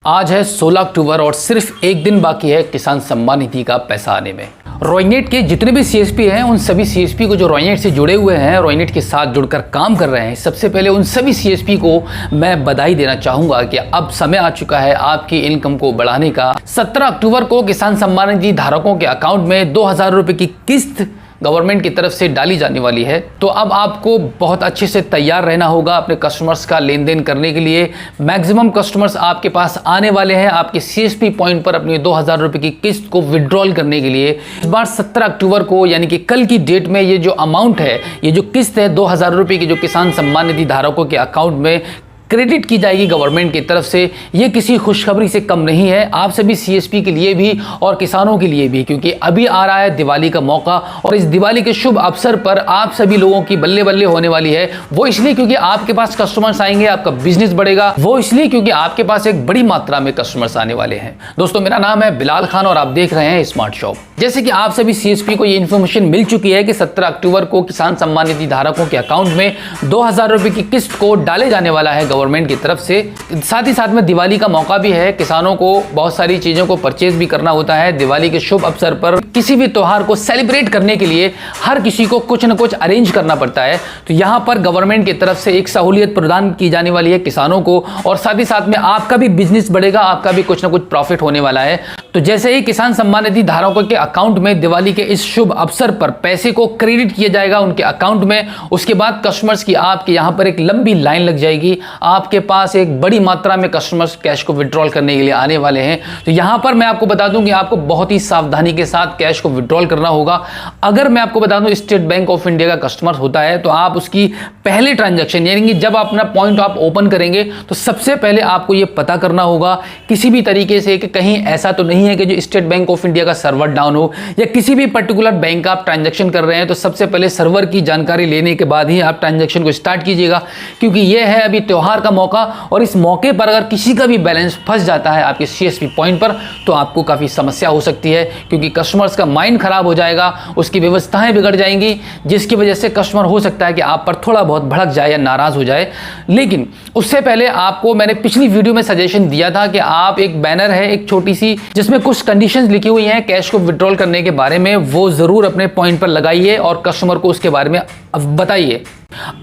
आज है 16 अक्टूबर और सिर्फ एक दिन बाकी है किसान सम्मान निधि का पैसा आने में। रॉयनेट के जितने भी सीएसपी हैं उन सभी सीएसपी को जो रॉयनेट से जुड़े हुए हैं, रॉयनेट के साथ जुड़कर काम कर रहे हैं, सबसे पहले उन सभी सीएसपी को मैं बधाई देना चाहूंगा कि अब समय आ चुका है आपकी इनकम को बढ़ाने का। 17 अक्टूबर को किसान सम्मान निधि धारकों के अकाउंट में 2000 रुपये की किस्त गवर्नमेंट की तरफ से डाली जाने वाली है। तो अब आपको बहुत अच्छे से तैयार रहना होगा अपने कस्टमर्स का लेन देन करने के लिए। मैक्सिमम कस्टमर्स आपके पास आने वाले हैं आपके सीएसपी पॉइंट पर अपनी 2000 रुपये की किस्त को विड्रॉल करने के लिए। इस बार 17 अक्टूबर को यानी कि कल की डेट में ये जो अमाउंट है, ये जो किस्त है 2000 रुपये की, जो किसान सम्मान निधि धारकों के अकाउंट में क्रेडिट की जाएगी गवर्नमेंट की तरफ से। ये किसी खुशखबरी से कम नहीं है आप सभी सीएसपी के लिए भी और किसानों के लिए भी, क्योंकि अभी आ रहा है दिवाली का मौका और इस दिवाली के शुभ अवसर पर आप सभी लोगों की बल्ले बल्ले होने वाली है। वो इसलिए क्योंकि आपके पास कस्टमर्स आएंगे, आपका बिजनेस बढ़ेगा। वो इसलिए क्योंकि आपके पास एक बड़ी मात्रा में कस्टमर्स आने वाले हैं। दोस्तों, मेरा नाम है बिलाल खान और आप देख रहे हैं स्मार्ट शॉप। जैसे कि आप सभी सीएसपी को ये इन्फॉर्मेशन मिल चुकी है कि 17 अक्टूबर को किसान सम्मान निधि धारकों के अकाउंट में 2000 रुपये की किस्त को डाले जाने वाला है गवर्नमेंट की तरफ से। साथ ही साथ में दिवाली का मौका भी है, किसानों को बहुत सारी चीजों को परचेज भी करना होता है। दिवाली के शुभ अवसर पर किसी भी त्योहार को सेलिब्रेट करने के लिए हर किसी को कुछ न कुछ अरेंज करना पड़ता है। तो यहां पर गवर्नमेंट की तरफ से एक सहूलियत प्रदान की जाने वाली है किसानों को, और साथ ही साथ में आपका भी बिजनेस बढ़ेगा, आपका भी कुछ न कुछ प्रॉफिट होने वाला है। तो जैसे ही किसान सम्मान निधि धारकों के अकाउंट में दिवाली के इस शुभ अवसर पर पैसे को क्रेडिट किया जाएगा उनके अकाउंट में, उसके बाद कस्टमर्स की आपके यहां पर एक लंबी लाइन लग जाएगी। आपके पास एक बड़ी मात्रा में कस्टमर्स कैश को विड्रॉल करने के लिए आने वाले हैं। तो यहां पर मैं आपको बता दूं कि आपको बहुत ही सावधानी के साथ कैश को विड्रॉल करना होगा। अगर मैं आपको बता दूं स्टेट बैंक ऑफ इंडिया का कस्टमर होता है तो आप उसकी पहले ट्रांजैक्शन यानी कि जब अपना पॉइंट आप ओपन करेंगे तो सबसे पहले आपको यह पता करना होगा किसी भी तरीके से कि कहीं ऐसा तो नहीं है कि जो स्टेट बैंक ऑफ इंडिया का सर्वर डाउन हो या किसी भी पर्टिकुलर बैंक का आप ट्रांजैक्शन कर रहे हैं। तो सबसे पहले सर्वर की जानकारी लेने के बाद ही आप ट्रांजैक्शन को स्टार्ट कीजिएगा, क्योंकि यह है अभी त्योहार का मौका और इस मौके पर अगर किसी का भी बैलेंस फंस जाता है आपके सीएसपी पॉइंट पर तो आपको काफ़ी समस्या हो सकती है, क्योंकि कस्टमर्स का माइंड खराब हो जाएगा, उसकी व्यवस्थाएं बिगड़ जाएंगी, जिसकी वजह से कस्टमर हो सकता है कि आप पर थोड़ा बहुत भड़क जाए या नाराज़ हो जाए। लेकिन उससे पहले आपको मैंने पिछली वीडियो में सजेशन दिया था कि आप एक बैनर है एक छोटी सी जिसमें कुछ कंडीशंस लिखी हुई हैं कैश को विड्रॉल करने के बारे में, वो ज़रूर अपने पॉइंट पर लगाइए और कस्टमर को उसके बारे में बताइए।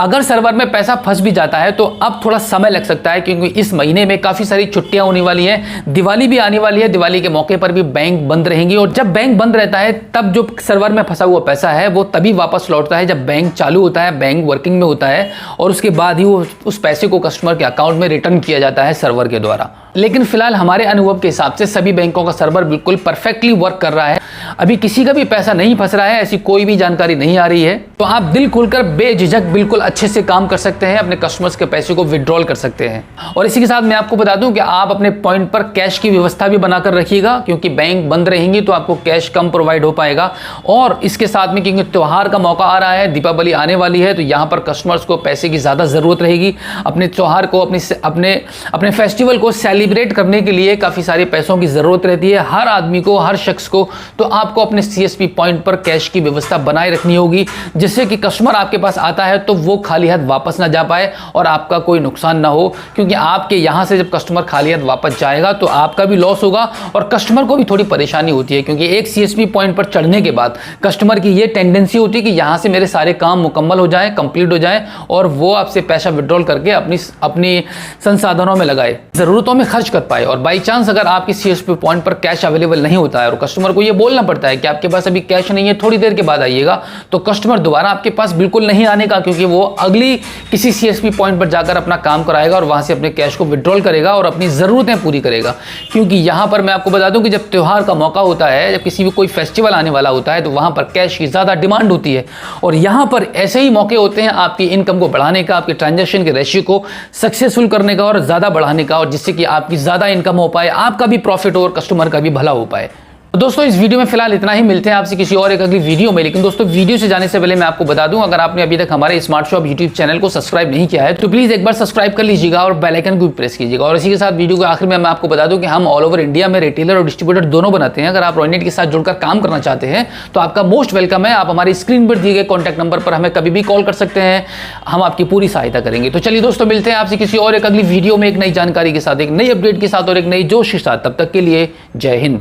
अगर सर्वर में पैसा फंस भी जाता है तो अब थोड़ा समय लग सकता है, क्योंकि इस महीने में काफ़ी सारी छुट्टियां होने वाली हैं, दिवाली भी आने वाली है। दिवाली के मौके पर भी बैंक बंद रहेंगी और जब बैंक बंद रहता है तब जो सर्वर में फंसा हुआ पैसा है वो तभी वापस लौटता है जब बैंक चालू होता है, बैंक वर्किंग में होता है, और उसके बाद ही वो उस पैसे को कस्टमर के अकाउंट में रिटर्न किया जाता है सर्वर के द्वारा। लेकिन फिलहाल हमारे अनुभव के हिसाब से सभी बैंकों का सर्वर बिल्कुल परफेक्टली वर्क कर रहा है, अभी किसी का भी पैसा नहीं फंस रहा है, ऐसी कोई भी जानकारी नहीं आ रही है। तो आप दिल खोलकर बेझिझक बिल्कुल अच्छे से काम कर सकते हैं, अपने कस्टमर्स के पैसे को विड्रॉल कर सकते हैं। और इसी के साथ मैं आपको बता दूं कि आप अपने पॉइंट पर कैश की व्यवस्था भी बनाकर रखिएगा, क्योंकि बैंक बंद रहेंगी तो आपको कैश कम प्रोवाइड हो पाएगा। और इसके साथ में क्योंकि त्योहार का मौका आ रहा है, दीपावली आने वाली है, तो यहाँ पर कस्टमर्स को पैसे की ज़्यादा ज़रूरत रहेगी। अपने त्योहार को अपने फेस्टिवल को सेलिब्रेट करने के लिए काफ़ी सारे पैसों की ज़रूरत रहती है हर आदमी को, हर शख्स को। तो आपको अपने सीएसपी पॉइंट पर कैश की व्यवस्था बनाए रखनी होगी, जिससे कि कस्टमर आपके पास आता है तो वो खाली हाथ वापस ना जा पाए और आपका कोई नुकसान ना हो। क्योंकि आपके यहाँ से जब कस्टमर खाली हाथ वापस जाएगा तो आपका भी लॉस होगा और कस्टमर को भी थोड़ी परेशानी होती है, क्योंकि एक सीएसपी पॉइंट पर चढ़ने के बाद कस्टमर की ये टेंडेंसी होती है कि यहाँ से मेरे सारे काम मुकम्मल हो जाए, कंप्लीट हो जाए, और वो आपसे पैसा विड्रॉल करके अपनी संसाधनों में लगाए, ज़रूरतों में खर्च कर पाए। और बाई चांस अगर आपके सीएसपी पॉइंट पर कैश अवेलेबल नहीं होता है और कस्टमर को ये बोलना पड़ता है कि आपके पास अभी कैश नहीं है, थोड़ी देर के बाद आइएगा, तो कस्टमर दोबारा आपके पास बिल्कुल नहीं आने का, क्योंकि वो अगली किसी सीएसपी पॉइंट पर जाकर अपना काम कराएगा और वहां से अपने कैश को विड्रॉल करेगा और अपनी ज़रूरतें पूरी करेगा। क्योंकि यहाँ पर मैं आपको बता दूं कि जब त्यौहार का मौका होता है, जब किसी भी कोई फेस्टिवल आने वाला होता है, तो वहाँ पर कैश की ज़्यादा डिमांड होती है और यहाँ पर ऐसे ही मौके होते हैं आपकी इनकम को बढ़ाने का, आपके ट्रांजेक्शन के रेशियो को सक्सेसफुल करने का और ज़्यादा बढ़ाने का, और जिससे कि आपकी ज़्यादा इनकम हो पाए, आपका भी प्रॉफिट हो और कस्टमर का भी भला हो पाए। तो दोस्तों इस वीडियो में फिलहाल इतना ही, मिलते हैं आपसे किसी और एक अगली वीडियो में। लेकिन दोस्तों वीडियो से जाने से पहले मैं आपको बता दूं, अगर आपने अभी तक हमारे स्मार्ट शॉप यूट्यूब चैनल को सब्सक्राइब नहीं किया है तो प्लीज एक बार सब्सक्राइब कर लीजिएगा और बेल आइकन को भी प्रेस कीजिएगा। और इसी के साथ वीडियो के आखिर में मैं आपको बता दूं कि हम ऑल ओवर इंडिया में रिटेलर और डिस्ट्रीब्यूटर दोनों बनाते हैं। अगर आप रॉयनेट के साथ जुड़कर काम करना चाहते हैं तो आपका मोस्ट वेलकम है। आप हमारी स्क्रीन पर दिए गए कॉन्टैक्ट नंबर पर हमें कभी भी कॉल कर सकते हैं, हम आपकी पूरी सहायता करेंगे। तो चलिए दोस्तों मिलते हैं आपसे किसी और एक अगली वीडियो में एक नई जानकारी के साथ, एक नई अपडेट के साथ और एक नई जोश के साथ। तब तक के लिए जय हिंद।